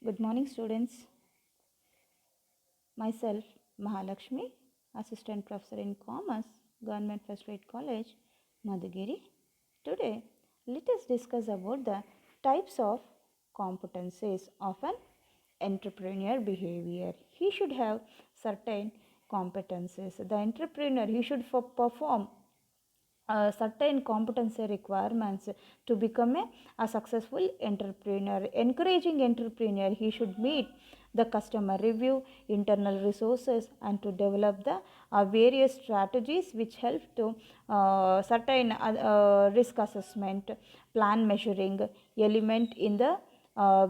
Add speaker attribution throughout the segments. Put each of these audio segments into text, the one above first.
Speaker 1: Good morning, students. Myself, Mahalakshmi, Assistant Professor in Commerce, Government First Rate College, Madhugiri. Today, let us discuss about the types of competencies of an entrepreneur behavior. He should have certain competencies. The entrepreneur, he should perform certain competency requirements to become a successful entrepreneur. Encouraging entrepreneur, he should meet the customer review, internal resources, and to develop the various strategies which help to certain risk assessment, plan measuring, element in the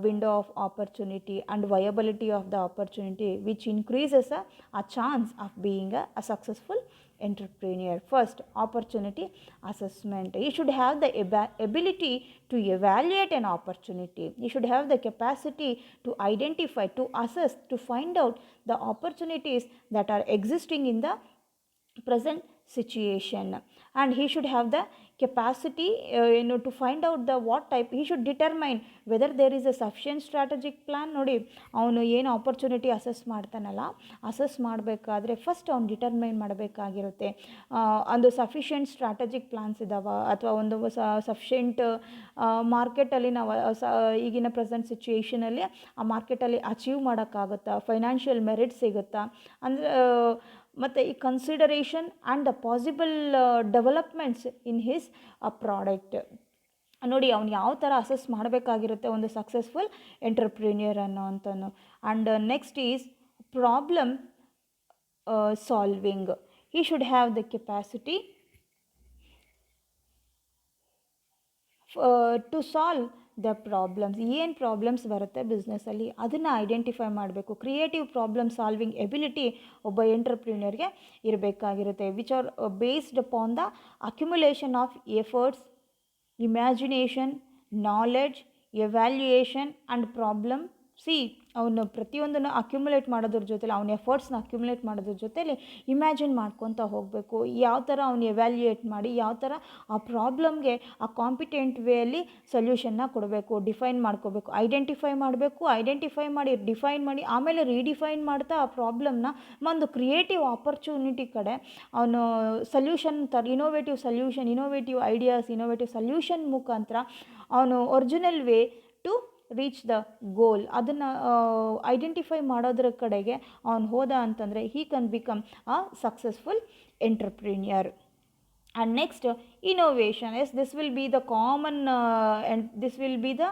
Speaker 1: window of opportunity and viability of the opportunity, which increases a chance of being a successful entrepreneur. First, opportunity assessment. You should have the ability to evaluate an opportunity. You should have the capacity to identify, to assess, to find out the opportunities that are existing in the present situation, and he should have the capacity to find out the what type. He should determine whether there is a sufficient strategic plan. ನೋಡಿ ಅವನು ಏನು opportunity assess ಮಾಡ್ತಾನಲ್ಲ, assess ಮಾಡಬೇಕಾದ್ರೆ first ಅವ್ನು determine ಮಾಡಬೇಕಾಗಿರುತ್ತೆ ಒಂದು sufficient strategic plants ಇದ್ದಾವ ಅಥವಾ ಒಂದು sufficient ಮಾರ್ಕೆಟಲ್ಲಿ ನಾವು ಈಗಿನ ಪ್ರೆಸೆಂಟ್ ಸಿಚುಯೇಷನಲ್ಲಿ ಆ ಮಾರ್ಕೆಟಲ್ಲಿ ಅಚೀವ್ ಮಾಡೋಕ್ಕಾಗುತ್ತಾ, ಫೈನಾನ್ಷಿಯಲ್ ಮೆರಿಟ್ ಸಿಗುತ್ತಾ ಅಂದರೆ ಮತ್ತು ಈ consideration and the possible developments in his product. ನೋಡಿ ಅವ್ನು ಯಾವ ಥರ ಅಸೆಸ್ ಮಾಡಬೇಕಾಗಿರುತ್ತೆ ಒಂದು ಸಕ್ಸಸ್ಫುಲ್ ಎಂಟರ್ಪ್ರಿನಿಯರ್ ಅನ್ನೋವಂಥನು. And next is problem solving. He should have the capacity to solve the problems. ಏನು ಪ್ರಾಬ್ಲಮ್ಸ್ ಬರುತ್ತೆ ಬಿಸ್ನೆಸ್ಸಲ್ಲಿ ಅದನ್ನು ಐಡೆಂಟಿಫೈ ಮಾಡಬೇಕು. ಕ್ರಿಯೇಟಿವ್ ಪ್ರಾಬ್ಲಮ್ ಸಾಲ್ವಿಂಗ್ ಎಬಿಲಿಟಿ ಒಬ್ಬ ಎಂಟರ್ಪ್ರಿನಿಯರ್ಗೆ ಇರಬೇಕಾಗಿರುತ್ತೆ, which are based upon the accumulation of efforts, imagination, knowledge, evaluation and problem. ಅವನು ಪ್ರತಿಯೊಂದನ್ನು ಅಕ್ಯುಮುಲೇಟ್ ಮಾಡೋದ್ರ ಜೊತೆಲಿ ಅವನ ಎಫರ್ಟ್ಸ್ನ ಅಕ್ಯುಮುಲೇಟ್ ಮಾಡೋದ್ರ ಜೊತೆಲಿ ಇಮ್ಯಾಜಿನ್ ಮಾಡ್ಕೊತ ಹೋಗಬೇಕು. ಯಾವ ಥರ ಅವನು ಎವ್ಯಾಲ್ಯೂಯೇಟ್ ಮಾಡಿ ಯಾವ ಥರ ಆ ಪ್ರಾಬ್ಲಮ್ಗೆ ಆ ಕಾಂಪಿಟೆಂಟ್ ವೇಯಲ್ಲಿ ಸೊಲ್ಯೂಷನ್ನ ಕೊಡಬೇಕು, ಡಿಫೈನ್ ಮಾಡ್ಕೋಬೇಕು, ಐಡೆಂಟಿಫೈ ಮಾಡಿ ಡಿಫೈನ್ ಮಾಡಿ ಆಮೇಲೆ ರೀಡಿಫೈನ್ ಮಾಡ್ತಾ ಆ ಪ್ರಾಬ್ಲಮ್ನ ಒಂದು ಕ್ರಿಯೇಟಿವ್ ಆಪರ್ಚುನಿಟಿ ಕಡೆ ಅವನು solution innovative ideas, innovative solution ಮುಖಾಂತರ ಅವನು original way to reach the goal ಅದನ್ನು ಐಡೆಂಟಿಫೈ ಮಾಡೋದ್ರ ಕಡೆಗೆ ಅವನು ಹೋದ ಅಂತಂದರೆ he can become a successful entrepreneur. And next, innovation. Yes, this will be the common and this will be the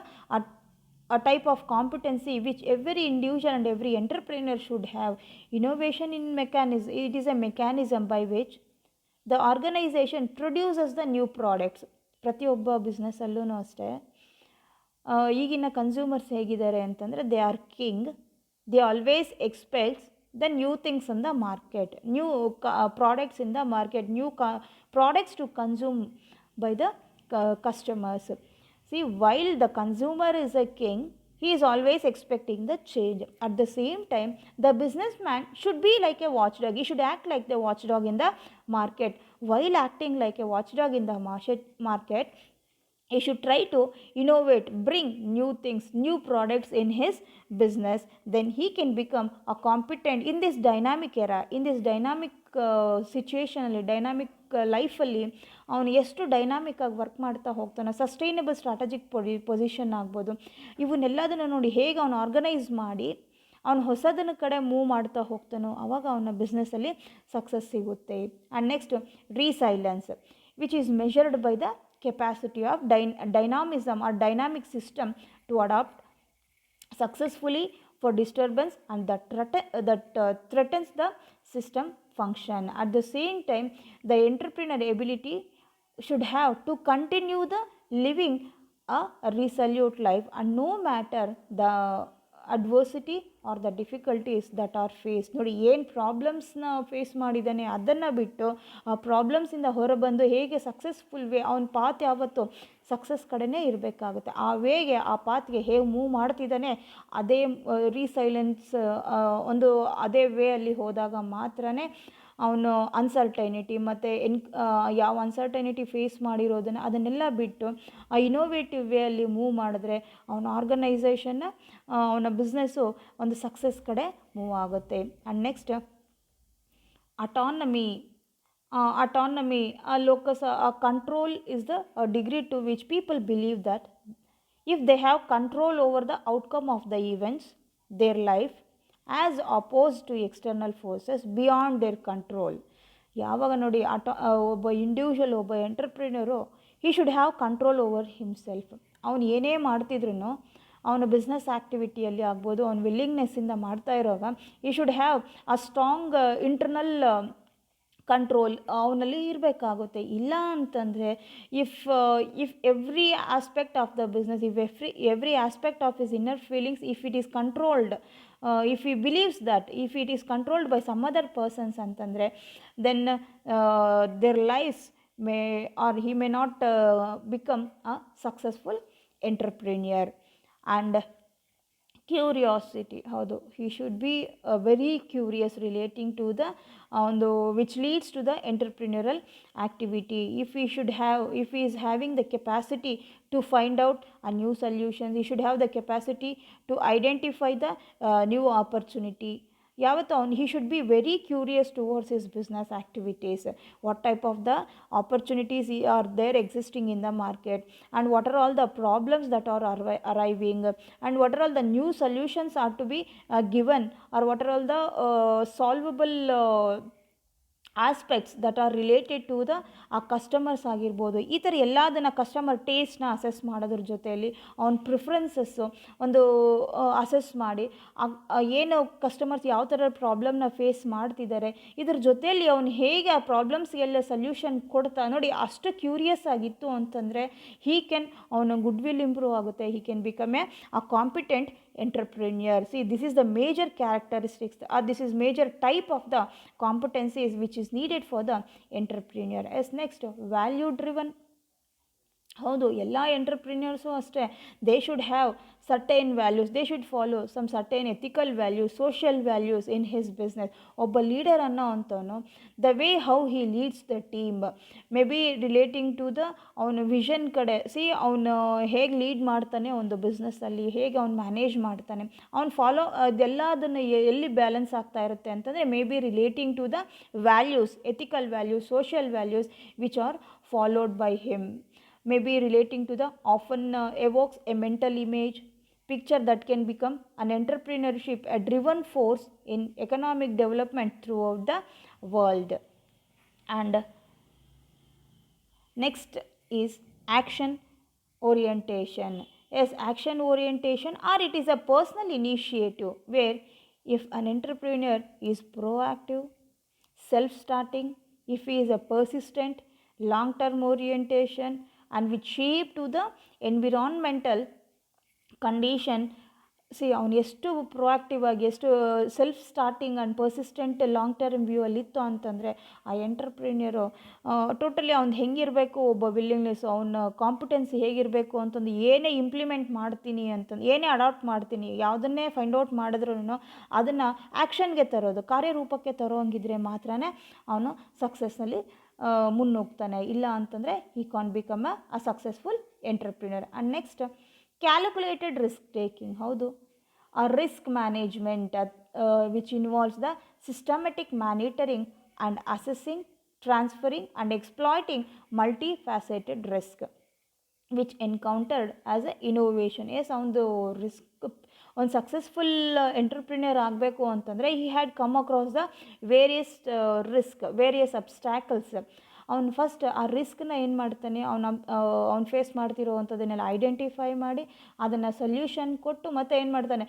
Speaker 1: a type of competency which every individual and every entrepreneur should have. Innovation in mechanism, it is a mechanism by which the organization produces the new products. ಪ್ರತಿಯೊಬ್ಬ ಬಿಸ್ನೆಸ್ಸಲ್ಲೂ ಅಷ್ಟೇ ಈಗಿನ consumers ಹೇಗಿದ್ದಾರೆ ಅಂತಂದರೆ they are king. They always expects the new things in the market, new products in the market, new products to consume by the customers. See, while the consumer is a king, he is always expecting the change. At the same time, the businessman should be like a watchdog. He should act like the watchdog in the market. While acting like a watchdog in the market, he should try to innovate, bring new things, new products in his business. Then he can become a competent in this dynamic era, in this dynamic situation, dynamic ಲೈಫಲ್ಲಿ ಅವನು ಎಷ್ಟು dynamic ಆಗಿ work ಮಾಡ್ತಾ ಹೋಗ್ತಾನೆ. Sustainable strategic position ಆಗ್ಬೋದು. ಇವನ್ನೆಲ್ಲದನ್ನು ನೋಡಿ ಹೇಗೆ ಅವನು ಆರ್ಗನೈಸ್ ಮಾಡಿ ಅವನು ಹೊಸದನ್ನ ಕಡೆ ಮೂವ್ ಮಾಡ್ತಾ ಹೋಗ್ತಾನೋ ಆವಾಗ ಅವನ ಬಿಸ್ನೆಸ್ಸಲ್ಲಿ ಸಕ್ಸಸ್ ಸಿಗುತ್ತೆ. And next, resilience, which is measured by the capacity of dynamism or dynamic system to adapt successfully for disturbance and that threatens the system function. At the same time, the entrepreneur ability should have to continue the living a resolute life, and no matter the adversity or the difficulties that are faced. ನೋಡಿ ಏನು ಪ್ರಾಬ್ಲಮ್ಸ್ನ face ಮಾಡಿದ್ದಾನೆ ಅದನ್ನು ಬಿಟ್ಟು ಆ ಪ್ರಾಬ್ಲಮ್ಸಿಂದ ಹೊರಬಂದು ಹೇಗೆ successful way ಅವನ path ಯಾವತ್ತು ಸಕ್ಸಸ್ ಕಡೆನೇ ಇರಬೇಕಾಗುತ್ತೆ. ಆ ವೇಗೆ ಆ ಪಾತ್ಗೆ ಹೇಗೆ ಮೂವ್ ಮಾಡ್ತಿದ್ದಾನೆ ಅದೇ ರೀಸೈಲೆನ್ಸ್ ಒಂದು ಅದೇ ವೇ ಅಲ್ಲಿ ಹೋದಾಗ ಮಾತ್ರನೇ ಅವನು ಅನ್ಸರ್ಟೈನಿಟಿ ಮತ್ತು ಯಾವ ಅನ್ಸರ್ಟೈನಿಟಿ ಫೇಸ್ ಮಾಡಿರೋದನ್ನು ಅದನ್ನೆಲ್ಲ ಬಿಟ್ಟು ಆ ಇನೋವೇಟಿವ್ ವೇ ಅಲ್ಲಿ ಮೂವ್ ಮಾಡಿದ್ರೆ ಅವನ ಆರ್ಗನೈಸೇಷನ್ನ ಅವನ ಬಿಸ್ನೆಸ್ಸು ಒಂದು ಸಕ್ಸಸ್ ಕಡೆ ಮೂವ್ ಆಗುತ್ತೆ. And next autonomy. Locus control is the degree to which people believe that if they have control over the outcome of the events, their life, as opposed to external forces beyond their control. ಯಾವಾಗ ನೋಡಿ ಒಬ್ಬ individual, ಒಬ್ಬ entrepreneur, he should have control over himself. ಅವನು ಏನೇ ಮಾಡ್ತಿದ್ರು ಅವನ business ಆ್ಯಕ್ಟಿವಿಟಿಯಲ್ಲಿ ಆಗ್ಬೋದು, ಅವನ ವಿಲ್ಲಿಂಗ್ನೆಸ್ಸಿಂದ ಮಾಡ್ತಾ ಇರೋವಾಗ ಈ should have a strong internal control ಅವನಲ್ಲಿ ಇರಬೇಕಾಗುತ್ತೆ. ಇಲ್ಲ ಅಂತಂದರೆ if every aspect of the business, every aspect of his inner feelings, if it is controlled, if he believes that if it is controlled by some other persons ಅಂತಂದರೆ then their lives may or he may not become a successful entrepreneur. And curiosity, ಹೌದು, he should be very curious relating to the ಒಂದು which leads to the entrepreneurial activity. If he is having the capacity to find out a new solutions, he should have the capacity to identify the new opportunity. ಯಾವತ್ತು he should be very curious towards his business activities. What type of the opportunities are there existing in the market, and what are all the problems that are arriving, and what are all the new solutions are to be given, or what are all the solvable aspects that are related to the ಆ customers ಆಗಿರ್ಬೋದು. ಈ ಥರ ಎಲ್ಲದನ್ನು customer ಟೇಸ್ಟ್ನ assess ಮಾಡೋದ್ರ ಜೊತೆಯಲ್ಲಿ ಅವನ ಪ್ರಿಫರೆನ್ಸಸ್ಸು ಒಂದು assess ಮಾಡಿ ಏನು ಕಸ್ಟಮರ್ಸ್ ಯಾವ ಥರ ಪ್ರಾಬ್ಲಮ್ನ ಫೇಸ್ ಮಾಡ್ತಿದ್ದಾರೆ, ಇದ್ರ ಜೊತೆಯಲ್ಲಿ ಅವನು ಹೇಗೆ ಆ ಪ್ರಾಬ್ಲಮ್ಸ್ಗೆಲ್ಲ ಸೊಲ್ಯೂಷನ್ ಕೊಡ್ತಾ ನೋಡಿ, ಅಷ್ಟು ಕ್ಯೂರಿಯಸ್ ಆಗಿತ್ತು ಅಂತಂದರೆ ಅವನ ಗುಡ್ ವಿಲ್ ಇಂಪ್ರೂವ್ ಆಗುತ್ತೆ. He can become a competent entrepreneur. See, this is the major characteristics, or this is major type of the competencies which is needed for the entrepreneur. As next, value driven. ಹೌದು, ಎಲ್ಲ entrepreneurs ಅಷ್ಟೇ, they should have certain values, they should follow some certain ethical values, social values in his business. ಒಬ್ಬ leader ಅನ್ನೋ ಅಂಥವನು the way how he leads the team may be relating to the ಅವನ vision ಕಡೆ. ಅವನು ಹೇಗೆ lead ಮಾಡ್ತಾನೆ ಒಂದು ಬಿಸ್ನೆಸ್ಸಲ್ಲಿ, ಹೇಗೆ ಅವ್ನು ಮ್ಯಾನೇಜ್ ಮಾಡ್ತಾನೆ, ಅವ್ನು ಫಾಲೋ ಅದೆಲ್ಲದನ್ನು ಎಲ್ಲಿ ಬ್ಯಾಲೆನ್ಸ್ ಆಗ್ತಾ ಇರುತ್ತೆ ಅಂತಂದರೆ may be relating to the values, ethical values, social values which are followed by him. May be relating to the often evokes a mental image picture that can become an entrepreneurship, a driven force in economic development throughout the world. And next is action orientation. Yes, action orientation, or it is a personal initiative where if an entrepreneur is proactive, self-starting, if he is a persistent, long-term orientation, and which shape to the environmental condition. ಅವನು ಎಷ್ಟು proactive ಆಗಿ, ಎಷ್ಟು self starting and persistent long term view ಅಲ್ಲಿತ್ತು ಅಂತಂದರೆ ಆ ಎಂಟರ್ಪ್ರಿನ್ಯೂರು totally ಅವ್ನು ಹೆಂಗಿರಬೇಕು, ಒಬ್ಬ willingness, ಅವನ ಕಾಂಪಿಟೆನ್ಸಿ ಹೇಗಿರಬೇಕು ಅಂತಂದು, ಏನೇ ಇಂಪ್ಲಿಮೆಂಟ್ ಮಾಡ್ತೀನಿ ಅಂತಂದು, ಏನೇ ಅಡಾಪ್ಟ್ ಮಾಡ್ತೀನಿ, ಯಾವುದನ್ನೇ ಫೈಂಡ್ ಔಟ್ ಮಾಡಿದ್ರೂ ಅದನ್ನು ಆ್ಯಕ್ಷನ್ಗೆ ತರೋದು, ಕಾರ್ಯರೂಪಕ್ಕೆ ತರೋಂಗಿದ್ರೆ ಮಾತ್ರ ಅವನು ಸಕ್ಸಸ್ನಲ್ಲಿ ಮುನ್ನೋಗ್ತಾನೆ. ಇಲ್ಲ ಅಂತಂದರೆ he can become a successful entrepreneur. And next calculated risk taking. ಹೌದು, a risk management which involves the systematic monitoring and assessing, transferring and exploiting multifaceted risk which encountered as a innovation. Yes, ಒಂದು risk, ಒಂದು successful entrepreneur ಆಗಬೇಕು ಅಂತಂದರೆ he had come across the various various obstacles. ಅವ್ನು first ಆ ರಿಸ್ಕ್ನ ಏನು ಮಾಡ್ತಾನೆ, ಅವ್ನು ಫೇಸ್ ಮಾಡ್ತಿರೋ ಅಂಥದ್ದನ್ನೆಲ್ಲ ಐಡೆಂಟಿಫೈ ಮಾಡಿ ಅದನ್ನು ಸೊಲ್ಯೂಷನ್ ಕೊಟ್ಟು ಮತ್ತೆ ಏನು ಮಾಡ್ತಾನೆ,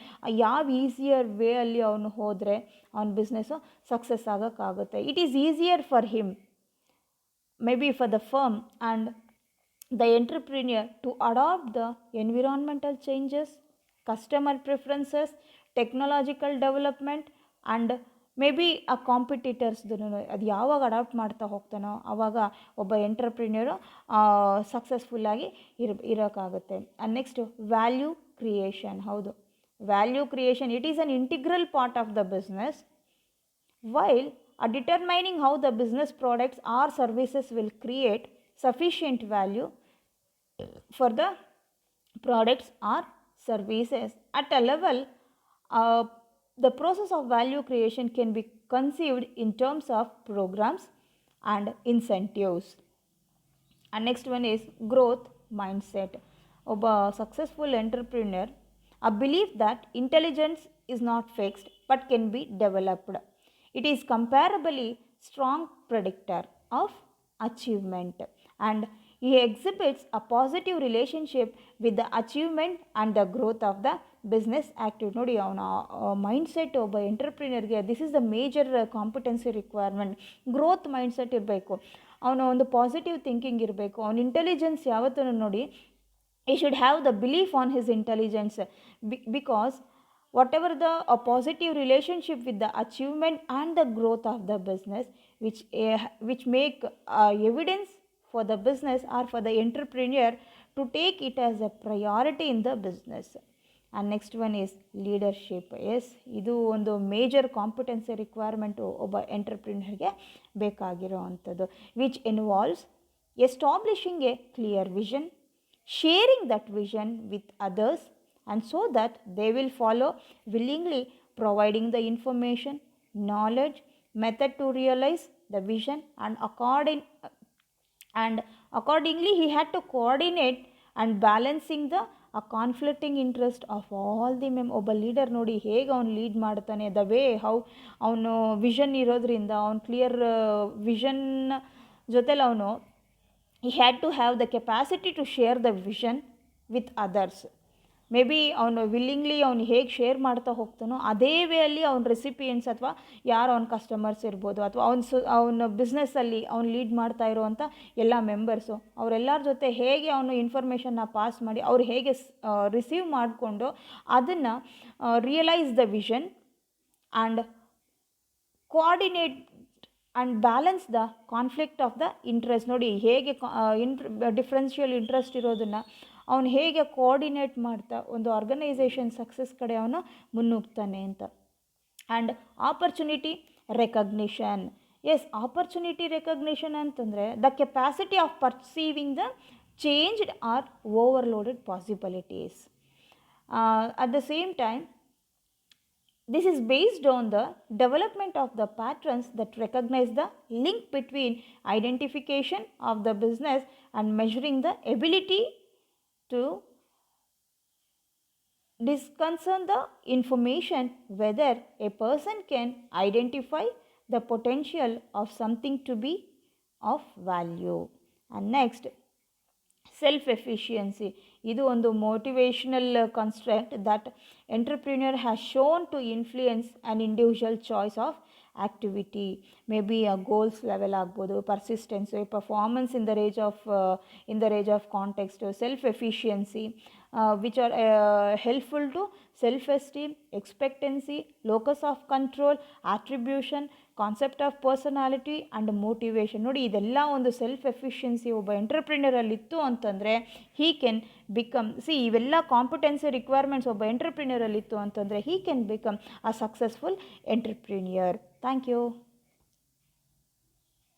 Speaker 1: ಯಾವ ಈಸಿಯರ್ ವೇ ಅಲ್ಲಿ ಅವನು ಹೋದರೆ ಅವನ ಬಿಸ್ನೆಸ್ಸು ಸಕ್ಸಸ್ ಆಗೋಕ್ಕಾಗುತ್ತೆ. It is easier for him, may be for the firm and the entrepreneur to adopt the environmental changes, customer preferences, technological development and maybe a competitors. ಅದು ಯಾವಾಗ ಅಡಾಪ್ಟ್ ಮಾಡ್ತಾ ಹೋಗ್ತಾನೋ ಆವಾಗ ಒಬ್ಬ ಎಂಟರ್ಪ್ರಿನ್ಯೂರು ಸಕ್ಸಸ್ಫುಲ್ಲಾಗಿ ಇರೋಕ್ಕಾಗುತ್ತೆ. And next value creation. ಹೌದು, value creation, it is an integral part of the business. While determining how the business products or services will create sufficient value for the products or services. At a level, uh, the process of value creation can be conceived in terms of programs and incentives. And next one is growth mindset. ಒಬ್ಬ successful entrepreneur a belief that intelligence is not fixed but can be developed. It is comparably strong predictor of achievement, and he exhibits a positive relationship with the achievement and the growth of the business activity. ನೋಡಿ ಅವನ mindset ಒಬ್ಬ ಎಂಟರ್ಪ್ರಿನರ್ಗೆ this is the major competency requirement. Growth mindset ಇರಬೇಕು, ಅವನ ಒಂದು positive thinking ಇರಬೇಕು, ಅವನ intelligence ಯಾವತ್ತೂ ನೋಡಿ he should have the belief on his intelligence, because whatever the a positive relationship with the achievement and the growth of the business which make evidence for the business or for the entrepreneur to take it as a priority in the business. And next one is leadership. Yes, ಇದು ಒಂದು major competency requirement ಒಬ್ಬ ಎಂಟರ್ಪ್ರಿನರ್ಗೆ ಬೇಕಾಗಿರೋ ಅಂಥದ್ದು, which involves establishing A clear vision, sharing that vision with others, and so that they will follow willingly, providing the information, knowledge, method to realize the vision, and accordingly he had to coordinate and balancing the conflicting interest of all the ಒಬ್ಬ leader ನೋಡಿ ಹೇಗೆ ಅವ್ನು lead ಮಾಡ್ತಾನೆ, the way how ಅವನು vision ಇರೋದ್ರಿಂದ ಅವ್ನು clear vision ಜೊತೆಲಿ ಅವನು he had to have the capacity to share the vision with others. May be ಅವನು ವಿಲ್ಲಿಂಗ್ಲಿ ಅವನು ಹೇಗೆ ಶೇರ್ ಮಾಡ್ತಾ ಹೋಗ್ತಾನೋ ಅದೇ ವೇಯಲ್ಲಿ ಅವ್ನ ರೆಸಿಪಿಯೆಂಟ್ಸ್ ಅಥವಾ ಯಾರು ಅವ್ನ ಕಸ್ಟಮರ್ಸ್ ಇರ್ಬೋದು, ಅಥವಾ ಅವನ ಬಿಸ್ನೆಸ್ಸಲ್ಲಿ ಅವ್ನು ಲೀಡ್ ಮಾಡ್ತಾ ಇರೋವಂಥ ಎಲ್ಲ ಮೆಂಬರ್ಸು ಅವರೆಲ್ಲರ ಜೊತೆ ಹೇಗೆ ಅವನು ಇನ್ಫಾರ್ಮೇಷನ್ನ ಪಾಸ್ ಮಾಡಿ ಅವ್ರು ಹೇಗೆ ರಿಸೀವ್ ಮಾಡಿಕೊಂಡು ಅದನ್ನು realise the vision and coordinate and balance the conflict of the interest. ನೋಡಿ ಹೇಗೆ ಡಿಫ್ರೆನ್ಷಿಯಲ್ ಇಂಟ್ರೆಸ್ಟ್ ಇರೋದನ್ನು ಅವನು ಹೇಗೆ ಕೋಆರ್ಡಿನೇಟ್ ಮಾಡ್ತಾ ಒಂದು ಆರ್ಗನೈಸೇಷನ್ ಸಕ್ಸಸ್ ಕಡೆ ಅವನು ಮುನ್ನುಗ್ತಾನೆ ಅಂತ. And opportunity recognition. Yes, opportunity recognition ಅಂತಂದರೆ the capacity of perceiving the changed or overloaded possibilities. At the same time, this is based on the development of the patterns that recognize the link between identification of the business and measuring the ability to discern the information whether a person can identify the potential of something to be of value. And next, self efficiency. ಇದು ಒಂದು motivational construct that entrepreneur has shown to influence an individual choice of activity. May be ಆ goals level ಆಗ್ಬೋದು, persistence, performance in the range of context, self efficiency which are helpful to self-esteem, expectancy, locus of control, attribution, concept of personality and motivation. ನೋಡಿ ಇದೆಲ್ಲ ಒಂದು self efficiency ಒಬ್ಬ ಎಂಟರ್ಪ್ರಿನರಲ್ಲಿತ್ತು ಅಂತಂದರೆ he can become, ಇವೆಲ್ಲ competency requirements ಒಬ್ಬ ಎಂಟರ್ಪ್ರಿನರಲ್ಲಿತ್ತು ಅಂತಂದರೆ he can become a successful entrepreneur. Thank you.